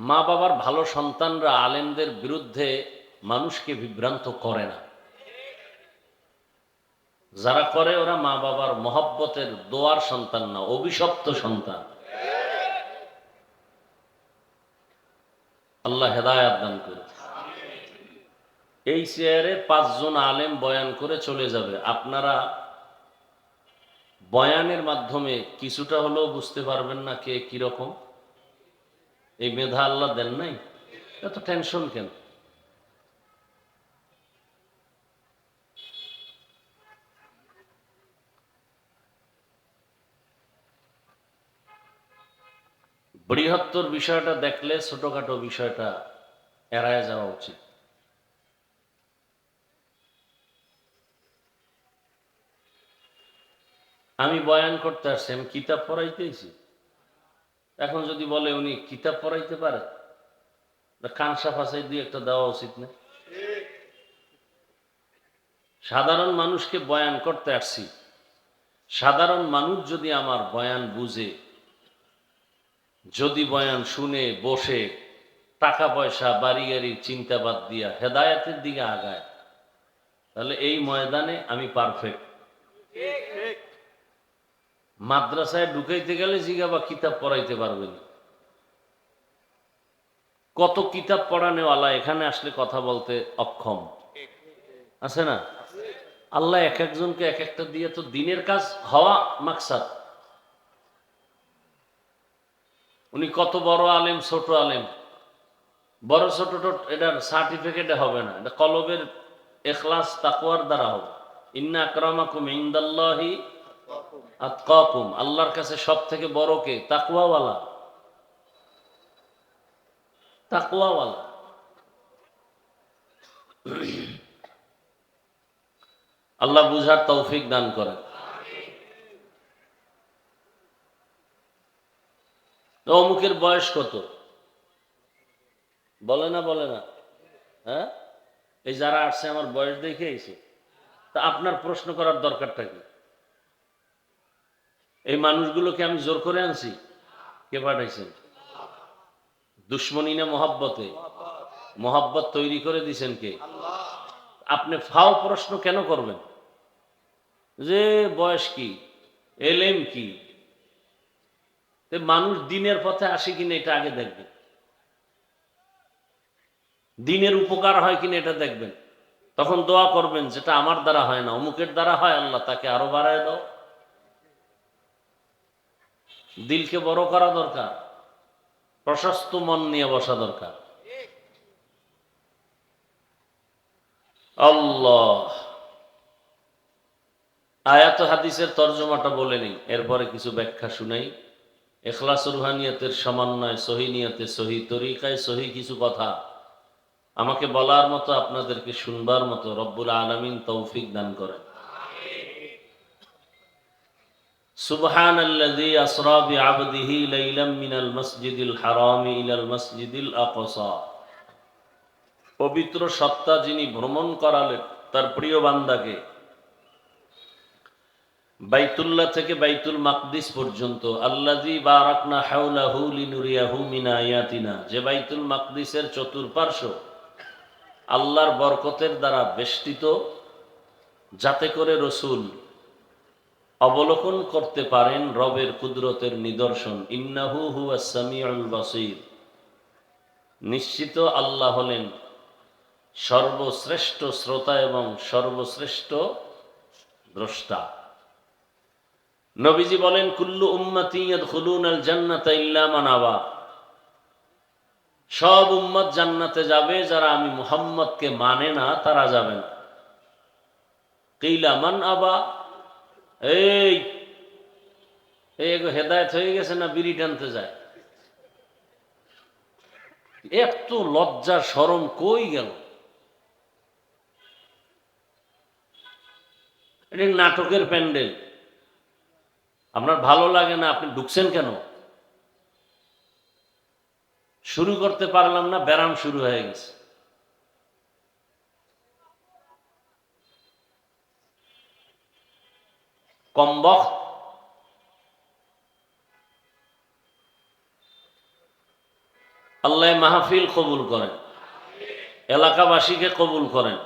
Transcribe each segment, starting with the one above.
মা বাবার ভালো সন্তানরা আলেমদের বিরুদ্ধে মানুষকে বিভ্রান্ত করে না। যারা করে ওরা মা বাবার মহব্বতের দোয়ার সন্তান না, অভিশপ্ত সন্তান। আল্লাহ হেদায়াত দান করে। এই চেয়ারে 5 জন আলেম বয়ান করে চলে যাবে, আপনারা বয়ানের মাধ্যমে কিছুটা হলেও বুঝতে পারবেন না কে কিরকম। এই মেধা আল্লাহ দেন নাই, এত টেনশন কেন? বৃহত্তর বিষয়টা দেখলে ছোটখাটো বিষয়টা এড়ায় যাওয়া উচিত। আমি বয়ান করতে আসছি, আমি কিতাব পড়াইতেছি। এখন যদি বলে উনি কিতাব পড়াইতে পারে, কানসা ফাঁসাই দিয়ে একটা দেওয়া উচিত না? সাধারণ মানুষকে বয়ান করতে আসছি, সাধারণ মানুষ যদি আমার বয়ান বুঝে, যদি বয়ান শুনে বসে টাকা পয়সা বাড়ি গাড়ির চিন্তা বাদ দিয়া হেদায়েতের দিকে আগায়, তাহলে এই ময়দানে আমি পারফেক্ট। মাদ্রাসায় ঢুকাইতে গেলে জিগাবা কিতাব পড়াইতে পারবেন? কত কিতাব পড়ানেওয়ালা এখানে আসলে কথা বলতে অক্ষম আছে না? আল্লাহ এক একজনকে এক একটা দিয়ে তো দিনের কাজ হওয়া মাকসাদ। উনি কত বড় আলেম ছোট আলেম, বড় ছোট এটার সার্টিফিকেটে হবে না, এটা কলবের এখলাস তাকওয়ার দ্বারা হবে। ইন্না আকরামাকুম ইনদাল্লাহি আতকাকুম, আল্লাহর কাছে সব থেকে বড় কে? তাকওয়াওয়ালা, তাকওয়াওয়ালা। আল্লাহ বুঝার তৌফিক দান করেন। তো অমুকের বয়স কত? বলে না, বলে না? হ্যাঁ, এই যারা আসছে আমার বয়স দেখে এসে, তা আপনার প্রশ্ন করার দরকারটা কি? এই মানুষগুলোকে আমি জোর করে আনছি? কে পাঠাইছেন? দুশ্মনী না মহাব্বতে? মহাব্বত তৈরি করে দিছেন কে? আপনি ফাও প্রশ্ন কেন করবেন যে বয়স কি, এলেম কি? মানুষ দিনের পথে আসে কিনা এটা আগে দেখবেন, দিনের উপকার হয় কিনা এটা দেখবেন, তখন দোয়া করবেন যেটা আমার দ্বারা হয় না, অমুকের দ্বারা হয়, আল্লাহ তাকে আরো বাড়ায় দাও। দিলকে বড় করা দরকার, প্রশস্ত মন নিয়ে বসা দরকার। আল্লাহ, আয়াত হাদিসের তর্জমাটা বলে নেই, এরপরে কিছু ব্যাখ্যা শুনাই। এখলাস রুহানিয়াতের সমন্বয়, সহি নিয়তে, সহি তরিকায়, সহি কিছু কথা আমাকে বলার মতো, আপনাদেরকে শুনবার মতো রব্বুল আলামিন তৌফিক দান করেন। সুবহানাল্লাযী আসরা বিআবদিহি লাইলাম মিনাল মাসজিদিল হারামি ইলাল মাসজিদিল আকসা। পবিত্র সত্তা যিনি ভ্রমণ করালেন তার প্রিয় বান্দাকে বাইতুল্লাহ থেকে বাইতুল মাকদিস পর্যন্ত, আল্লাযী বারাকনা হাওলাহু লিনুরিয়াহু মিন আয়াতিনা, যে বাইতুল মাকদিসের চতুর্পার্শ্ব আল্লাহর বরকতের দ্বারা বেষ্টিত, যাতে করে রসূল অবলোকন করতে পারেন রবের কুদরতের নিদর্শন। ইন্নাহু হুয়াস সামিউল বাসীর, নিশ্চিত আল্লাহ হলেন সর্বশ্রেষ্ঠ শ্রোতা এবং সর্বশ্রেষ্ঠ দ্রষ্টা। নবীজি বলেন, কুল্লু উম্মতি ইয়াদখুলুনাল জান্নাতা ইল্লা মান আবা, সব উম্মত জান্নাতে যাবে, যারা আমি মুহাম্মদকে মানে না তারা যাবে না। কিলা মান আবা, এই হেদায়েত হয়ে গেছে না বিড়ি টানতে যায়? এত লজ্জা শরম কই গেল? এটা নাটকের প্যান্ডেল, আপনার ভালো লাগে না, আপনি ঢুকছেন কেন? শুরু করতে পারলাম না, ব্যারাম শুরু হয়ে গেছে। কমবখ। আল্লাহ মাহফিল কবুল করেন, এলাকাবাসীকে কবুল করেন,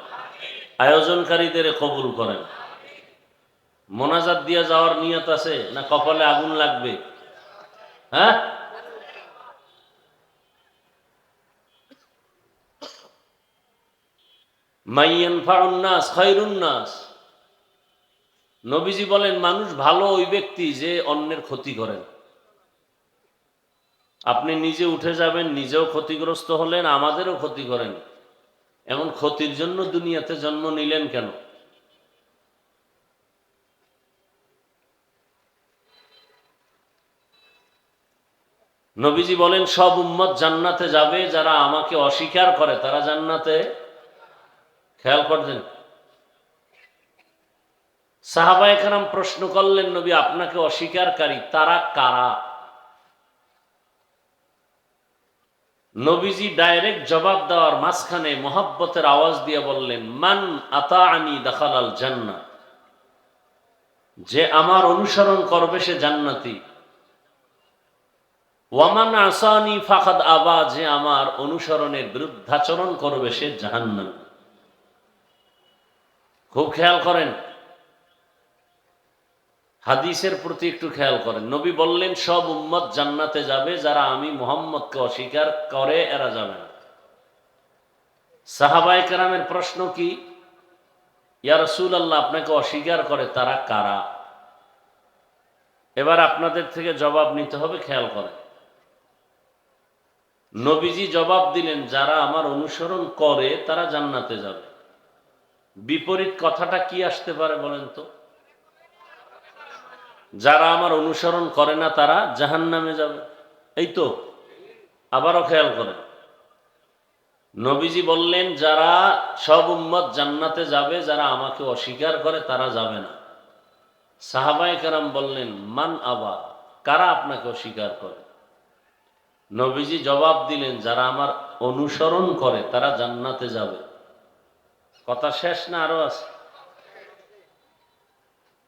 আয়োজনকারীদের কবুল করেন। মোনাজাত দিয়ে যাওয়ার নিয়ত আছে না কপালে আগুন লাগবে? হ্যাঁ, মাইয়ানফাউন নাস খায়রুন নাস। নবীজি বলেন মানুষ ভালো ওই ব্যক্তি যে অন্যের ক্ষতি করেন। আপনি নিজে উঠে যাবেন, নিজেও ক্ষতিগ্রস্ত হলেন, আমাদেরও ক্ষতি করেন, এমন ক্ষতির জন্য দুনিয়াতে জন্ম নিলেন কেন? নবীজি বলেন সব উম্মত জান্নাতে যাবে, যারা আমাকে অস্বীকার করে তারা জান্নাতে। খেয়াল করবেন, সাহাবায়ে কেরাম প্রশ্ন করলেন নবী আপনাকে অস্বীকারী তারা কারা? নবীজি ডাইরেক্ট জবাব দেওয়ার মাঝখানে মোহাব্বতের আওয়াজ দিয়ে বললেন মান আতাআনি দাখালাল জান্নাহ, যে আমার অনুসরণ করবে সে জান্নাতি। ওয়ামান আসানি ফাকাদ আবা, যে আমার অনুসরণের বিরুদ্ধাচরণ করবে সে জাহান্নামী। খুব খেয়াল করেন, হাদিসের প্রতি একটু খেয়াল করেন। নবী বললেন সব উম্মত জান্নাতে যাবে, যারা আমি মুহাম্মদকে অস্বীকার করে এরা যাবে না। সাহাবায়ে কেরামের প্রশ্ন কি, ইয়া রাসূলুল্লাহ আপনাকে অস্বীকার করে তারা কারা? এবার আপনাদের থেকে জবাব নিতে হবে, খেয়াল করেন। নবীজি জবাব দিলেন যারা আমার অনুসরণ করে তারা জান্নাতে যাবে। বিপরীত কথাটা কি আসতে পারে বলেন তো? যারা আমার অনুসরণ করে না তারা জাহান্নামে যাবে, এই তো। আবারও খেয়াল করেন, নবীজি বললেন যারা সব উম্মত জান্নাতে যাবে, যারা আমাকে অস্বীকার করে তারা যাবে না। সাহাবায়ে কেরাম বললেন মান আবা, কারা আপনাকে অস্বীকার করে? নবীজি জবাব দিলেন যারা আমার অনুসরণ করে তারা জান্নাতে যাবে। কথা শেষ না আরো আছে?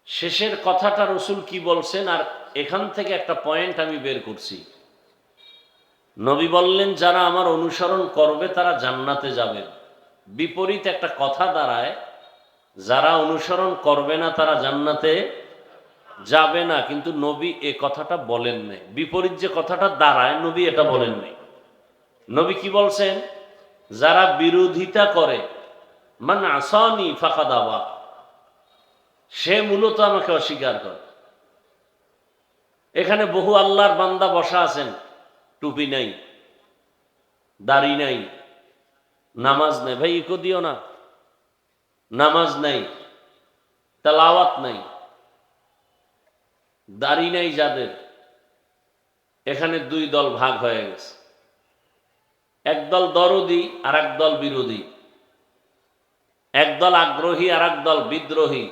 শেষের কথাটা রসুল কি বলছেন, আর এখান থেকে একটা পয়েন্ট আমি বের করছি। নবী বললেন যারা আমার অনুসরণ করবে তারা জান্নাতে যাবে। বিপরীত একটা কথা দাঁড়ায়, যারা অনুসরণ করবে না তারা জান্নাতে যাবে না, কিন্তু নবী এ কথাটা বলেন নাই। বিপরীত যে কথাটা দাঁড়ায় নবী এটা বলেন নাই। নবী কি বলছেন, যারা বিরোধিতা করে, মান আসানি ফাকাদ আবা, সে মূলত আমাকে অস্বীকার করে। এখানে বহু আল্লাহর বান্দা বসা আছেন, টুপি নাই, দাড়ি নাই, নামাজ নাই। ভাই ইকো দিও না, নামাজ নাই, তেলাওয়াত নাই, দাড়ি নাই যাদের, এখানে দুই দল ভাগ হয়ে গেছে। একদল দরদি আর একদল বিরোধী, একদল আগ্রহী আর একদল বিদ্রোহী।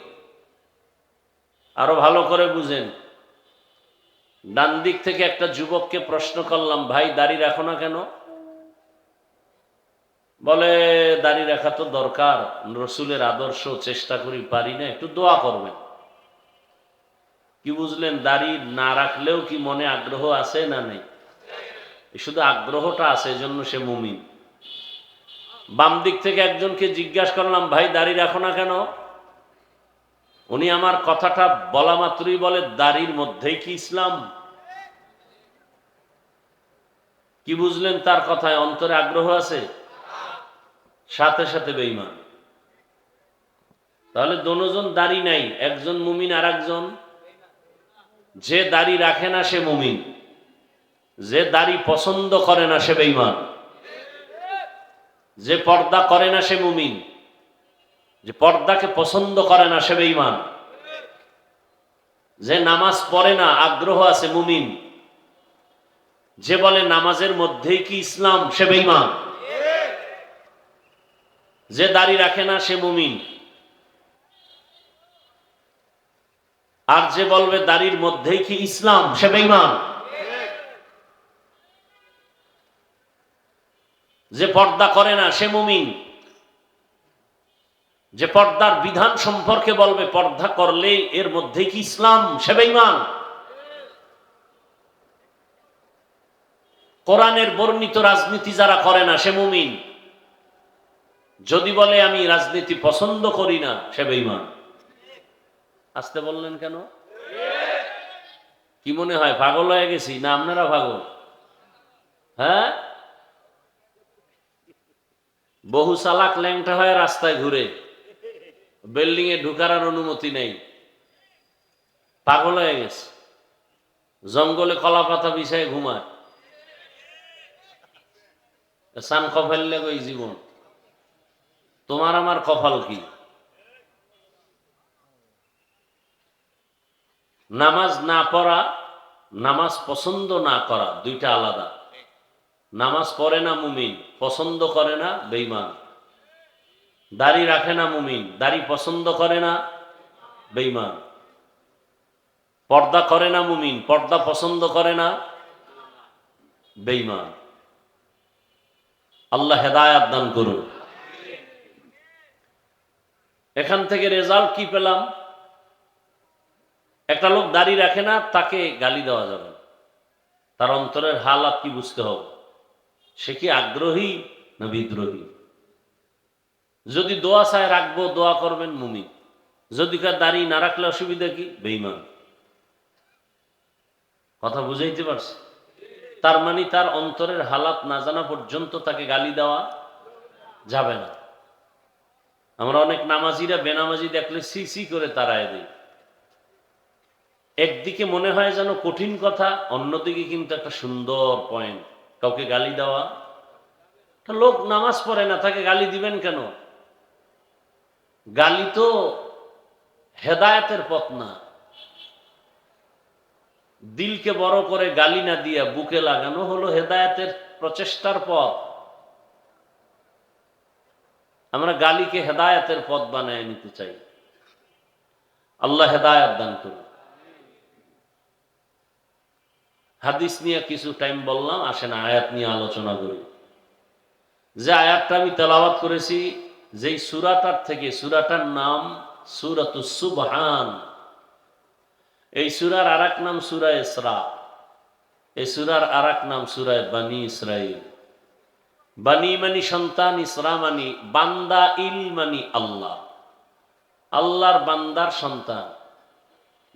আরো ভালো করে বুঝেন, ডান দিক থেকে একটা যুবককে প্রশ্ন করলাম ভাই দাড়ি রাখো না কেন? বলে দাড়ি রাখা তো দরকার, রসুলের আদর্শ চেষ্টা করি, পারি না, একটু দোয়া করবেন। কি বুঝলেন, দাড়ি না রাখলেও কি মনে আগ্রহ আছে না নেই? শুধু আগ্রহটা আছে, এজন্য সে মুমিন। বাম দিক থেকে একজনকে জিজ্ঞাসা করলাম ভাই দাড়ি রাখো না কেন? উনি আমার কথাটা বলা মাত্রই বলে দাড়ির মধ্যেই কি ইসলাম? কি বুঝলেন তার কথায়? অন্তরে আগ্রহ আছে, সাথে সাথে বেঈমান। তাহলে দোনোজন দাড়ি নাই, একজন মুমিন আর একজন, যে দাড়ি রাখে না সে মুমিন, যে দাড়ি পছন্দ করে না সে বেঈমান, যে পর্দা করে না সে মুমিন, যে পর্দাকে পছন্দ করে না সে বেঈমান, যে নামাজ পড়ে না আগ্রহ আছে মুমিন, যে বলে নামাজের মধ্যেই কি ইসলাম সে বেঈমান, যে দাড়ি রাখে না সে মুমিন, আর যে বলবে দাড়ির মধ্যেই কি ইসলাম সে বেঈমান। যে পর্দা করে না সে মুমিন, যে পর্দার বিধান সম্পর্কে বলবে পর্দা করলে এর মধ্যেই কি ইসলাম সে বেঈমান। কোরআনের বর্ণিত রাজনীতি যারা করে না সে মুমিন। যদি বলে আমি রাজনীতি পছন্দ করি না, সে বেঈমান। আসতে বললেন কেন? কি মনে হয় পাগল হয়ে গেছি না আপনারা পাগল? হ্যাঁ, বহু চালাক ল্যাংটা হয়ে রাস্তায় ঘুরে, বিল্ডিং এ ঢুকার আর অনুমতি নেই, পাগল হয়ে গেছে, জঙ্গলে কলা পাতা বিছায় ঘুমায়, সান কফাইলে কই জীবন। তোমার আমার কপাল কি? নামাজ না পড়া, নামাজ পছন্দ না করা দুইটা আলাদা। নামাজ পড়ে না মুমিন, পছন্দ করে না বেঈমান। দাড়ি রাখে না মুমিন, দাড়ি পছন্দ করে না বেঈমান। পর্দা করে না মুমিন, পর্দা পছন্দ করে না বেঈমান। আল্লাহ হেদায়েত দান করুন। এখান থেকে রেজাল্ট কি পেলাম? একটা লোক দাড়ি রাখে না, তাকে গালি দেওয়া যাবে না। তার অন্তরের হালাত কি বুঝতে হবে, সে কি আগ্রহী না বিদ্রোহী। যদি দোয়া চায় রাখবো, দোয়া করবেন মুমিন। যদি কার দাড়ি না রাখলে অসুবিধা কি, বেঈমান। কথা বুঝাইতে পারছি? তার মানে তার অন্তরের হালাত না জানা পর্যন্ত তাকে গালি দেওয়া যাবে না। আমরা অনেক নামাজিরা বেনামাজি দেখলে সি সি করে তাড়ায় দিই। একদিকে মনে হয় যেন কঠিন কথা, অন্যদিকে কিন্তু একটা সুন্দর পয়েন্ট। কাউকে গালি দেওয়া, লোক নামাজ পড়ে না, তাকে গালি দিবেন কেন? গালি তো হেদায়েতের পথ না। দিলকে বড় করে গালি না দিয়া বুকে লাগানো হলো হেদায়েতের প্রচেষ্টার পথ। আমরা গালিকে হেদায়েতের পথ বানায় নিতে চাই। আল্লাহ হেদায়েত দান করুন। হাদিস নিয়ে কিছু টাইম বললাম, আসেন আয়াত নিয়ে আলোচনা করি। যে আয়াতটা আমি তেলাওয়াত করেছি, যেই সূরাটার থেকে, সূরাটার নাম সূরাতুস সুবহান। এই সূরার আরেক নাম সূরা ইসরা। এই সূরার আরেক নাম সূরা বনী ইসরাইল। বনী মানি সন্তান, ইসরা মানি বান্দা, ইল মানি আল্লাহ, আল্লাহর বান্দার সন্তান।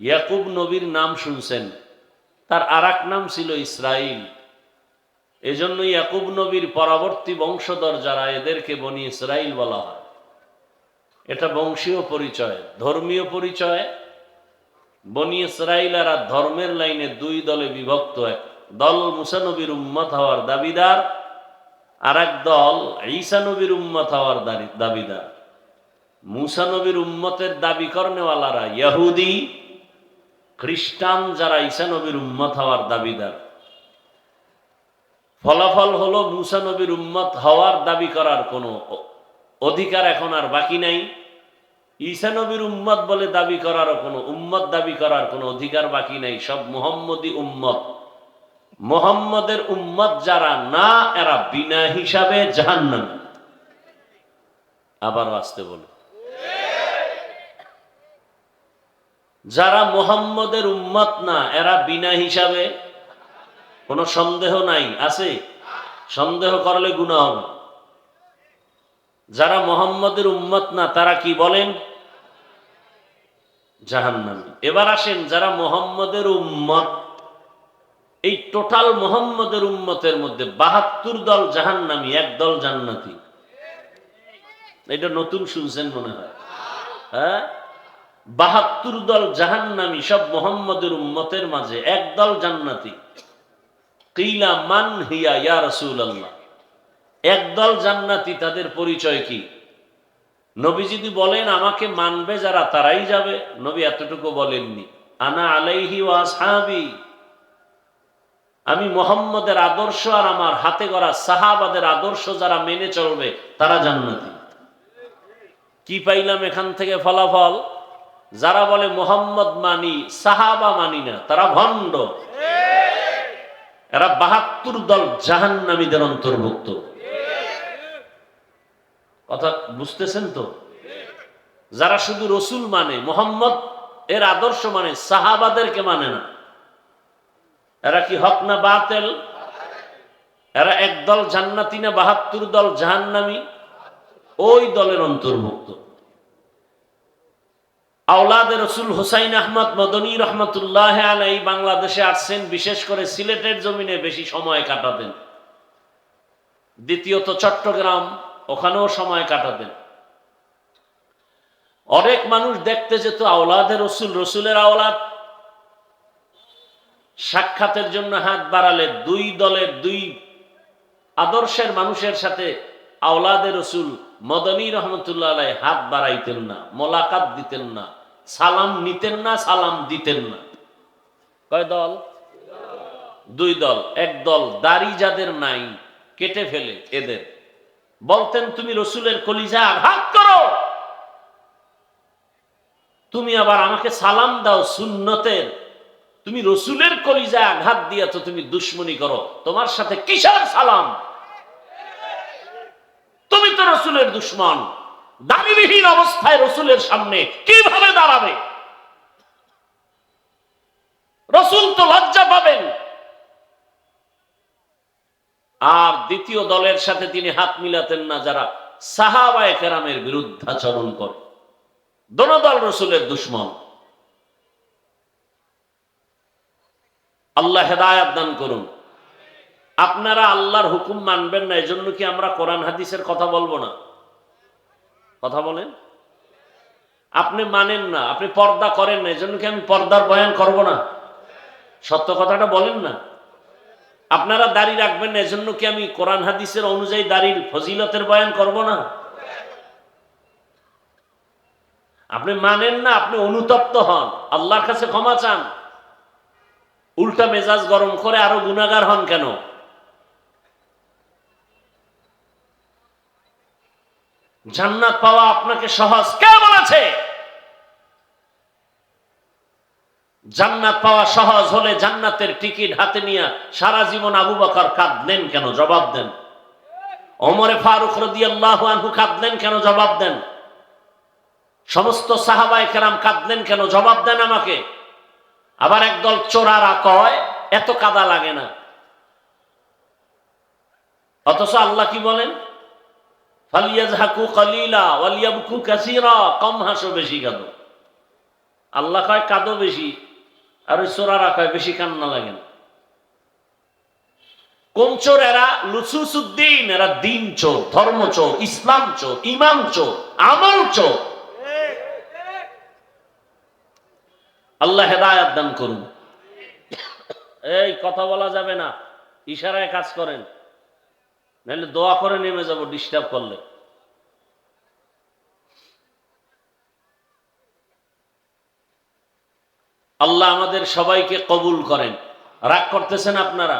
ইয়াকুব নবীর নাম শুনছেন, তার আরেক নাম ছিল ইসরাইল। এজন্য ইয়াকুব নবীর পরবর্তী বংশধর যারা, এদেরকে বনী ইসরাইল বলা হয়। এটা বংশীয় পরিচয়, ধর্মীয় পরিচয়। বনী ইসরাইল আর ধর্মের লাইনে দুই দলে বিভক্ত। এক দল মুসা নবীর উম্মত হওয়ার দাবিদার, আর এক দল ঈসা নবীর উম্মত হওয়ার দাবিদার। মুসা নবীর উম্মতের দাবি করনেওয়ালারা ইহুদি, খ্রিস্টান যারা ঈসা নবীর উম্মত হওয়ার দাবিদার। ফলাফল হলো মুসা নবীর উম্মত হওয়ার দাবি করার কোনো অধিকার এখন আর বাকি নাই। ঈসা নবীর উম্মত বলে দাবি করারও কোনো, উম্মত দাবি করার কোনো অধিকার বাকি নাই। সব মুহাম্মদী উম্মত। মুহাম্মদের উম্মত যারা না, এরা বিনা হিসাবে জাহান্নামী। আবার আসতে বলো, যারা মুহাম্মদের উম্মত না, এরা বিনা হিসাবে, কোনো সন্দেহ নাই। আছে? সন্দেহ করলে গুনাহ হবে। যারা মুহাম্মদের উম্মত না, তারা কি বলেন? জাহান্নামী। এবার আসেন, যারা মুহাম্মদের উম্মত, এই টোটাল মুহাম্মদের উম্মতের মধ্যে ৭২ দল জাহান্নামী, এক দল জান্নাতি। এটা নতুন শুনছেন মনে হয়। হ্যাঁ, ৭২ দল জাহান্নামী, সব মুহাম্মদের উম্মতের মাঝে এক দল জান্নাতি। কিলা মান হিয়া ইয়া রাসূলুল্লাহ। একদল জান্নাতি, তাদের পরিচয় কি? নবী যদি বলেন আমাকে মানবে যারা, তারাই যাবে। নবী এতটুকু বলেননি, আনা আলাইহি ওয়া আসহাবি, আমি মুহাম্মদের আদর্শ আর আমার হাতে গড়া সাহাবাদের আদর্শ যারা মেনে চলবে, তারা জান্নাতি। কি পাইলাম এখান থেকে ফলাফল? যারা বলে মুহাম্মদ মানি, সাহাবা মানি না, তারা ভণ্ড। এরা ৭২ দল জাহান্নামীদের অন্তর্ভুক্ত। কথা বুঝতেছেন তো? যারা শুধু রসুল মানে, মুহাম্মদ এর আদর্শ মানে, সাহাবাদেরকে মানে না, এরা কি হক না বাতিল? এরা একদল জান্নাতি না ৭২ দল জাহান্নামী? ওই দলের অন্তর্ভুক্ত। আওলাদে রসুল হুসাইন আহমদ মদনী রহমতুল্লাহ আলাইহি বাংলাদেশে আসছেন, বিশেষ করে সিলেটের জমিনে বেশি সময় কাটাতেন। দ্বিতীয়ত চট্টগ্রাম, ওখানেও সময় কাটাতেন। অনেক মানুষ দেখতে যেত আওলাদে রসুল, রসুলের আওলাদ। সাক্ষাতের জন্য হাত বাড়ালে দুই দলের দুই আদর্শের মানুষের সাথে আওলাদে রসুল মদনী রহমতুল্লাহ আলাইহি হাত বাড়াইতেন না, মোলাকাত দিতেন না, সালাম নিতেন না, সালাম দিতেন না। কয় দল? দুই দল। এক দল দাড়ি যাদের নাই, কেটে ফেলে এদের বলতেন, তুমি রসুলের কলিজা আঘাত করো, তুমি আবার আমাকে সালাম দাও সুন্নতের, তুমি রসুলের কলিজা আঘাত দিয়া তো তুমি দুশ্মনী করো, তোমার সাথে কিসের সালাম? তুমি তো রসুলের দুশ্মন। দাড়িবিহীন অবস্থায় রসুলের সামনে কিভাবে দাঁড়াবে? রসুল তো লজ্জা পাবেন। আর দ্বিতীয় দলের সাথে তিনি হাত মিলাতেন না, যারা সাহাবায়ে কেরামের বিরুদ্ধাচরণ করে। দোনো দল রসুলের দুশ্মন। আল্লাহ হেদায়েত দান করুন। আপনারা আল্লাহর হুকুম মানবেন না, এজন্য কি আমরা কোরআন হাদিসের কথা বলবো না? কথা বলেন। আপনি মানেন না, আপনি পর্দা করেন না, এজন্য কি আমি পর্দার বয়ান করব না? সত্য কথাটা বলেন না। আপনারা দাড়ি রাখবেন না, এজন্য কি আমি কোরআন হাদিসের অনুযায়ী দাড়ির ফজিলতের বয়ান করব না? আপনি মানেন না, আপনি অনুতপ্ত হন, আল্লাহর কাছে ক্ষমা চান, উল্টা মেজাজ গরম করে আরো গুনাহগার হন কেন? জান্নাত পাওয়া আপনাকে সহজ কে বলেছে? জান্নাত পাওয়া সহজ হলে জান্নাতের টিকিট হাতে নিয়ে সারা জীবন আবু বকর কাঁদলেন কেন? জবাব দেন। ওমরে ফারুক রাদিয়াল্লাহু আনহু কাঁদলেন কেন? জবাব দেন। সমস্ত সাহাবায়ে কেরাম কাঁদলেন কেন? জবাব দেন আমাকে। আবার একদল চোরারা কয় এত কাদা লাগে না, অথচ আল্লাহ কি বলেন? ফালিয়াজহাকু কালিলা ওয়ালিয়াবকু কাসীরা, কম হাসো বেশি কাঁদো। আল্লাহ কয় কাঁদো বেশি, আর ওই চোরারা কয় বেশি কান্না লাগে না। কোন চোর? এরা লুসুসুদ্দিন, এরা দিন চোর, ধর্ম চোর, ইসলাম চোর, ইমান চোর, আমল চোর। আল্লাহ হেদায়েত দান করুন। এই কথা বলা যাবে না, ইশারায় কাজ করেন, নাহলে দোয়া করে নেমে যাব ডিস্টার্ব করলে। আল্লাহ আমাদের সবাইকে কবুল করেন। রাগ করতেছেন আপনারা?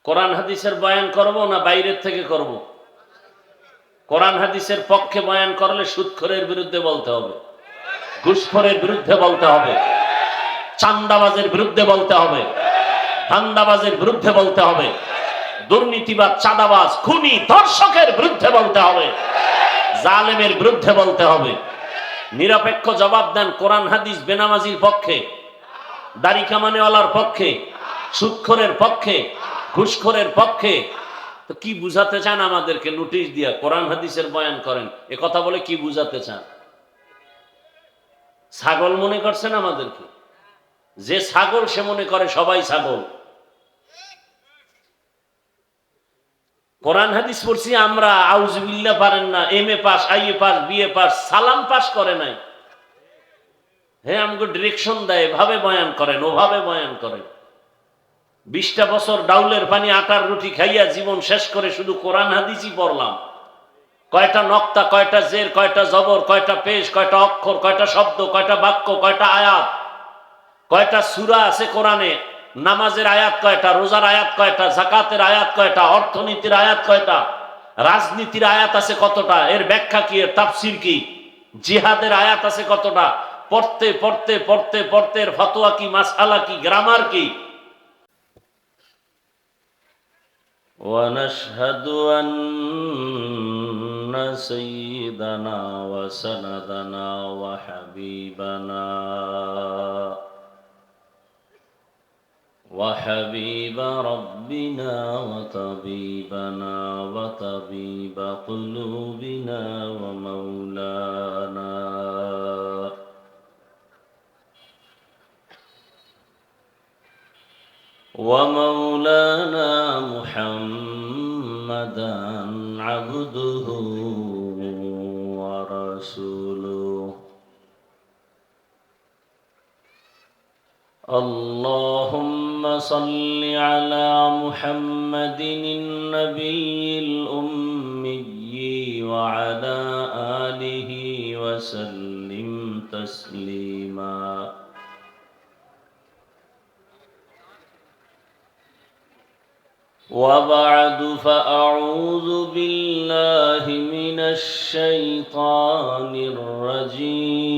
কোরআন হাদিসের বয়ান করব না বাইরের থেকে করব? কোরআন হাদিসের পক্ষে বয়ান করলে সুদখোরের বিরুদ্ধে বলতে হবে, ঘুষখোরের বিরুদ্ধে বলতে হবে, চান্দাবাজের বিরুদ্ধে বলতে হবে, ধান্দাবাজের বিরুদ্ধে বলতে হবে, দুর্নীতিবাজ, চাঁদাবাজ, খুনি, ধর্ষকের বিরুদ্ধে বলতে হবে, জালেমের বিরুদ্ধে বলতে হবে। নিরপেক্ষ জবাব দেন। কোরআন হাদিস বেনামাজির পক্ষে, দাড়ি কামানেওয়ালার পক্ষে, সুদখোরের পক্ষে, ঘুষখোরের পক্ষে। তো কি বুঝাতে চান আমাদেরকে? নোটিশ দিয়া কোরআন হাদিসের বয়ান করেন, এ কথা বলে কি বুঝাতে চান? ছাগল মনে করছেন আমাদেরকে? যে ছাগল সে মনে করে সবাই ছাগল। কোরআন হাদিস পড়ছি আমরা, আউযুবিল্লাহ পারেন না, MA pass, IA pass, BA pass, সালাম পাস করে নাই। হ্যাঁ, আমাকে ডিরেকশন দেয়, এভাবে বয়ান করেন, ওভাবে বয়ান করেন। 20টা বছর ডাউলের পানি আটার রুটি খাইয়া জীবন শেষ করে শুধু কোরআন হাদিসই পড়লাম। কয়টা নক্তা, কয়টা জের, কয়টা জবর, কয়টা পেশ, কয়টা অক্ষর, কয়টা শব্দ, কয়টা বাক্য, কয়টা আয়াত, কয়টা সূরা আছে কোরআনে, নামাজের আয়াত কয়টা, রোজার আয়াত কয়টা, যাকাতের আয়াত কয়টা, অর্থনীতির আয়াত কয়টা, রাজনীতির আয়াত আছে কতটা, এর ব্যাখ্যা কি, এর তাফসীর কি, জিহাদের আয়াত আছে কতটা, পড়তে পড়তে পড়তে পড়তে এর ফতোয়া কি, মাসআলা কি, গ্রামার কি। ونشهد أن سيدنا وسندنا وحبيبنا وحبيب ربنا ربنا وطبيبنا وطبيب قلوبنا ومولانا محمدا عبده ورسوله. اللهم صل على محمد النبي الأمي وعلى آله وسلم تسليما. وبعد، فأعوذ بالله من الشيطان الرجيم.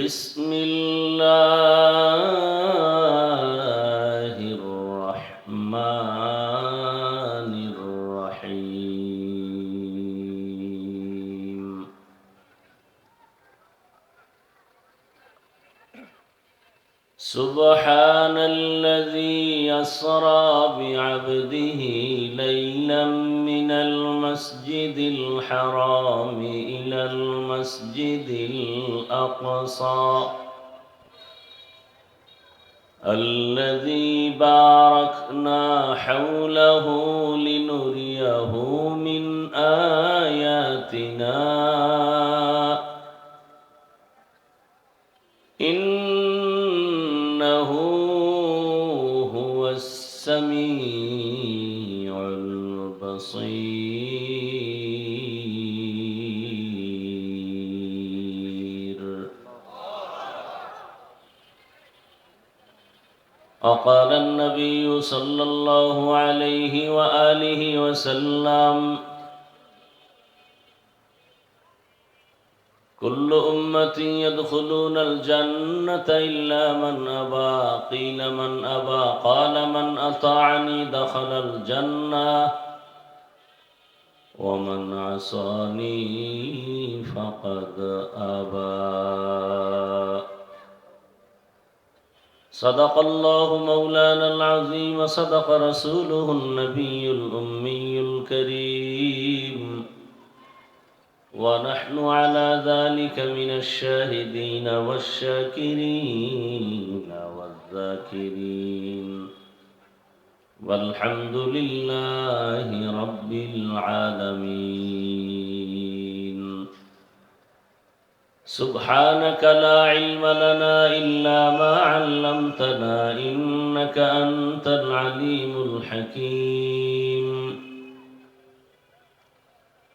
بسم الله الرحمن الرحيم. سبحان الذي يسرى بعبده ليلا من المسجد الحرام إلى المسجد الأقصى الذي باركنا حوله لنريه من آياتنا إنه هو السميع البصير. وقال النبي صلى الله عليه وآله وسلم: كل أمة يدخلون الجنة إلا من أبى. قيل من أبى؟ قال من أطاعني دخل الجنة ومن عصاني فقد أبى. صدق الله مولانا العظيم وصدق رسوله النبي الأمي الكريم، ونحن على ذلك من الشاهدين والشاكرين والذاكرين، والحمد لله رب العالمين. سبحانك لا علم لنا إلا ما علمتنا إنك أنت العليم الحكيم.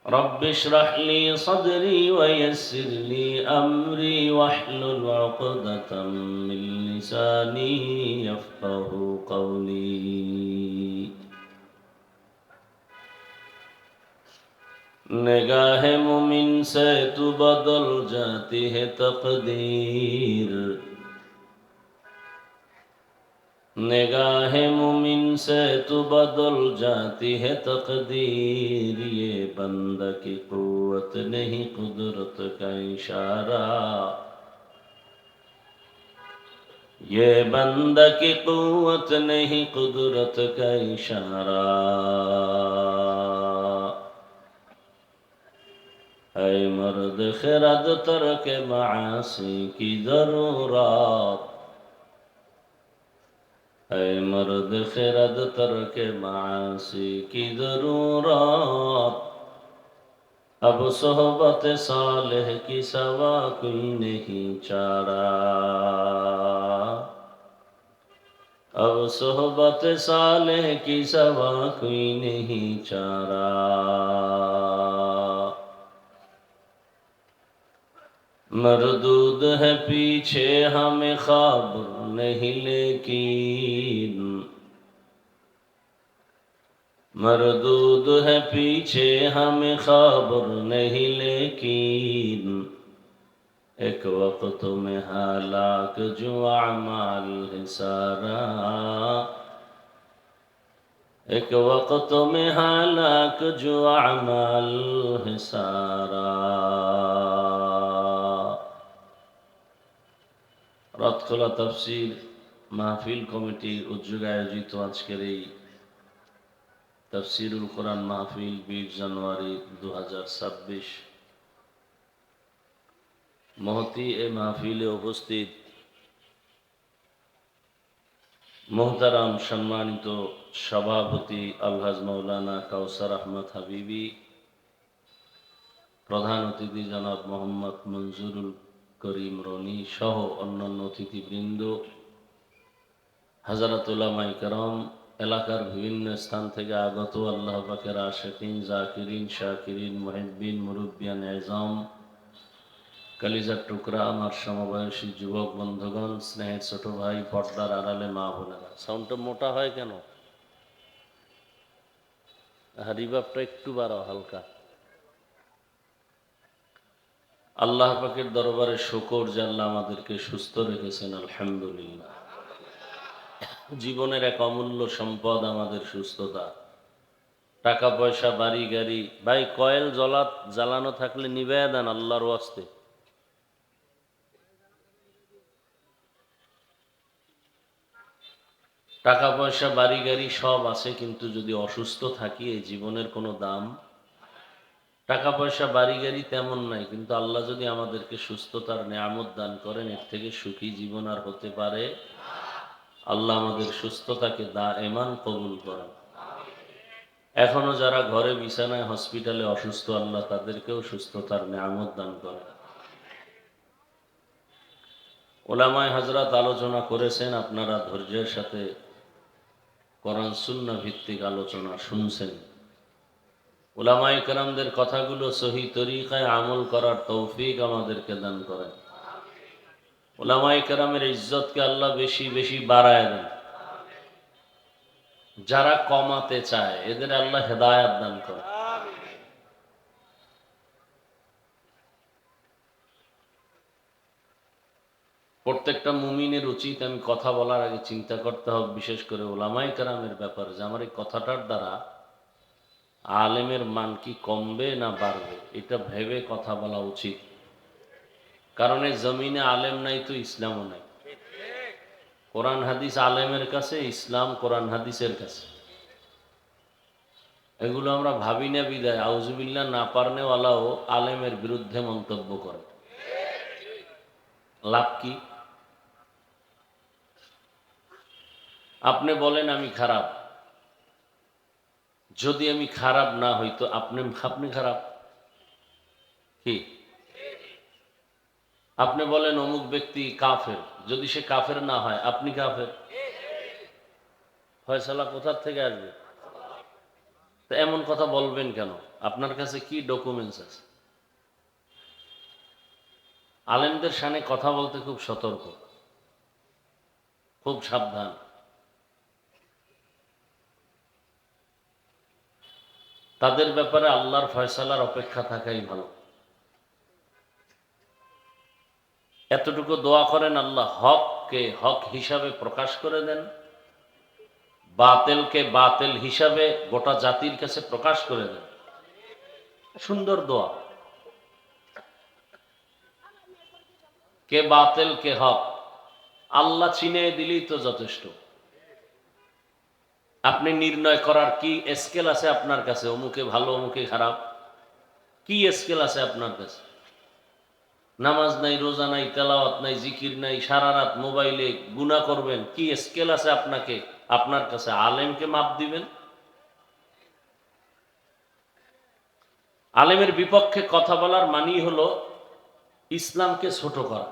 رب اشرح لي صدري ويسر لي أمري واحلل عقدة من لساني يفقه قولي. निगाह मुमिन से तू बदल जाती है तकदीर, निगाह मुमिन से तू बदल जाती है तकदीर। ये बंदा की कुव्वत नहीं कुदरत का इशारा, ये बंदा की कुव्वत नहीं कुदरत का इशारा। ऐ मर्द खिरद तर्क मासी की ज़रूरत, ऐ मर्द खिरद तर्क मासी की ज़रूरत। अब सोहबत सालेह की सवा कोई नहीं चारा, अब सोहबत सालेह की सवा कोई नहीं चारा। मरदूद है पीछे हमें खबर नहीं लेकिन, मरदूद है पीछे हमें खबर नहीं लेकिन। एक वक्त में हालाक जो अमाल है सारा, एक वक्त में हालाक जो अमाल है सारा। রথখোলা তাফসীর মাহফিল কমিটির উদ্যোগে আয়োজিত আজকের এই তাফসীরুল কোরআন মাহফিল 20 জানুয়ারি 2026 মহতি এ মাহফিলে উপস্থিত মোহতারাম সম্মানিত সভাপতি আলহাজ মাওলানা কাউসার আহমদ হাবিবি, প্রধান অতিথি জনাব মোহাম্মদ মঞ্জুরুল করিম রনি সহ অন্যান্য অতিথিবৃন্দ, হাজারাত উলামায়ে কেরাম, এলাকার বিভিন্ন স্থান থেকে আগত আল্লাহ পাকের আশিকিন, জাকিরিন, শাকিরিন, মুহিব্বিন, মুরব্বিয়ান এজাম, কালিজার টুকরা, আমার সমবয়সী যুবক বন্ধুগণ, স্নেহের ছোট ভাই, পর্দার আড়ালে মা বোনেরা। সাউন্ডটা মোটা হয় কেন? রিভাবটা একটু বাড়াও হালকা। আল্লাহ পাকের দরবারে শুকর যে আল্লাহ আমাদেরকে সুস্থ রেখেছেন, আলহামদুলিল্লাহ। জীবনের এক অমূল্য সম্পদ আমাদের সুস্থতা। টাকা পয়সা, বাড়ি গাড়ি, ভাই কয়েল জ্বালানো থাকলে নিভাইয়া দেন আল্লাহর ওয়াস্তে। টাকা পয়সা, বাড়ি গাড়ি সব আছে, কিন্তু যদি অসুস্থ থাকি এই জীবনের কোনো দাম। টাকা পয়সা, বাড়ি গাড়ি তেমন নাই, কিন্তু আল্লাহ যদি আমাদেরকে সুস্থতার নেয়ামত দান করেন, এর থেকে সুখী জীবন আর হতে পারে? আল্লাহ আমাদের সুস্থতাকে দায়েমান কবুল করেন। এখনো যারা ঘরে বিছানায় হসপিটালে অসুস্থ, আল্লাহ তাদেরকেও সুস্থতার নেয়ামত দান করেন। ওলামায়ে হযরত আলোচনা করেছেন, আপনারা ধৈর্যের সাথে কোরআন সুন্নাহ ভিত্তিক আলোচনা শুনছেন। উলামায়ে কেরামদের কথাগুলো সহি তরিকায় আমল করার তৌফিক আমাদেরকে দান করেন। উলামায়ে কেরামের ইজ্জতকে আল্লাহ বেশি বেশি বাড়ায় দেন। যারা কমাতে চায় এদের আল্লাহ হেদায়েত দান করেন। প্রত্যেকটা মুমিনের উচিত, আমি কথা বলার আগে চিন্তা করতে হবে, বিশেষ করে উলামায়ে কেরামের ব্যাপারে, যে আমার এই কথাটার দ্বারা আলেমের মান কি কমবে না বাড়বে, এটা ভেবে কথা বলা উচিত। কারণ এই জমিনে আলেম নাই তো ইসলামও নাই। কোরআন হাদিস আলেমের কাছে, ইসলাম কোরআন হাদিসের কাছে। এগুলো আমরা ভাবি না বিদায় আউযুবিল্লাহ না পারনেওয়ালাও আলেমের বিরুদ্ধে মন্তব্য করে। লাভ কি? আপনি বলেন আমি খারাপ, যদি আমি খারাপ না হইতো আপনি খারাপ কি? আপনি বলেন অমুক ব্যক্তি কাফের, যদি সে কাফের না হয় আপনি কাফের। ফয়সালা কোথার থেকে আসবে? তো এমন কথা বলবেন কেন? আপনার কাছে কি ডকুমেন্টস আছে? আলেমদের সামনে কথা বলতে খুব সতর্ক, খুব সাবধান। তাদের ব্যাপারে আল্লাহর ফয়সালার অপেক্ষা থাকাই ভালো। এতটুকু দোয়া করেন, আল্লাহ হককে হক হিসাবে প্রকাশ করে দেন, বাতিলকে বাতিল হিসাবে গোটা জাতির কাছে প্রকাশ করে দেন। সুন্দর দোয়া। কে বাতিল কে হক আল্লাহ চিনিয়ে দিলেই তো যথেষ্ট। আপনি নির্ণয় করার কি স্কেল আছে আপনার কাছে? অমুকে ভালো অমুকে খারাপ, কি স্কেল আছে আপনার কাছে? নামাজ নাই, রোজা নাই, তেলাওয়াত নাই, জিকির নাই, সারা রাত মোবাইলে গুনাহ করবেন, কি স্কেল আছে আপনার কাছে? আলেমকে মাপ দিবেন? আলেমের বিপক্ষে কথা বলার মানেই হলো ইসলামকে ছোট করা।